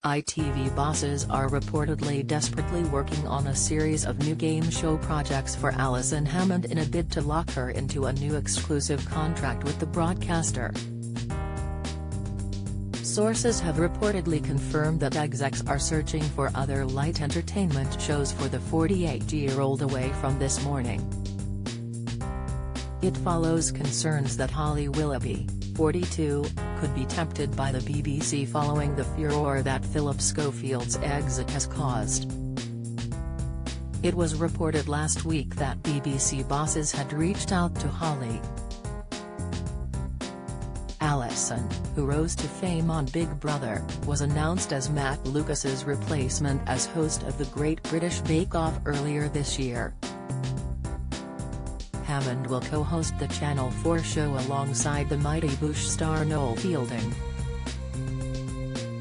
ITV bosses are reportedly desperately working on a series of new game show projects for Alison Hammond in a bid to lock her into a new exclusive contract with the broadcaster. Sources have reportedly confirmed that execs are searching for other light entertainment shows for the 48-year-old away from This Morning. It follows concerns that Holly Willoughby, 42, could be tempted by the BBC following the furore that Philip Schofield's exit has caused. It was reported last week that BBC bosses had reached out to Holly. Alison, who rose to fame on Big Brother, was announced as Matt Lucas's replacement as host of the Great British Bake Off earlier this year. Hammond will co-host the Channel 4 show alongside the Mighty Boosh star Noel Fielding.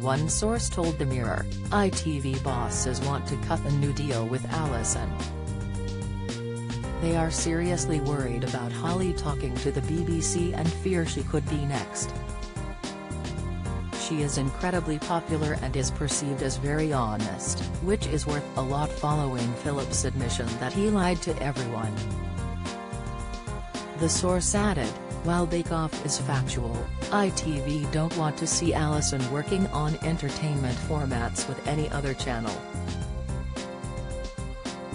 One source told The Mirror, ITV bosses want to cut a new deal with Alison. They are seriously worried about Holly talking to the BBC and fear she could be next. She is incredibly popular and is perceived as very honest, which is worth a lot following Philip's admission that he lied to everyone. The source added, while Bake Off is factual, ITV don't want to see Alison working on entertainment formats with any other channel.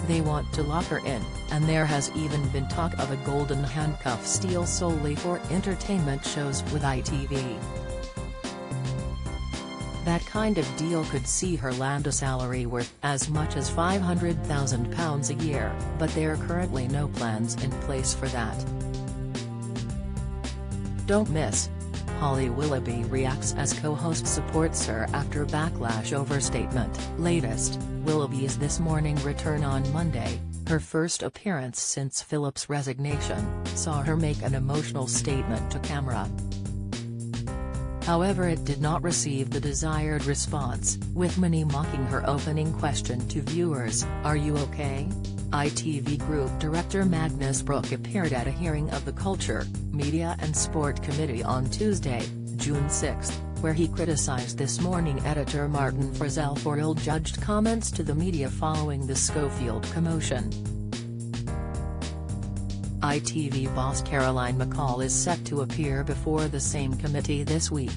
They want to lock her in, and there has even been talk of a golden handcuffs deal solely for entertainment shows with ITV. That kind of deal could see her land a salary worth as much as £500,000 a year, but there are currently no plans in place for that. Don't miss. Holly Willoughby reacts as co-host supports her after backlash over statement. Latest, Willoughby's This Morning return on Monday, her first appearance since Philip's resignation, saw her make an emotional statement to camera. However, it did not receive the desired response, with many mocking her opening question to viewers, "Are you okay?" ITV Group Director Magnus Brook appeared at a hearing of the Culture, Media and Sport Committee on Tuesday, June 6, where he criticized This Morning editor Martin Frizzell for ill-judged comments to the media following the Schofield commotion. ITV boss Caroline McCall is set to appear before the same committee this week.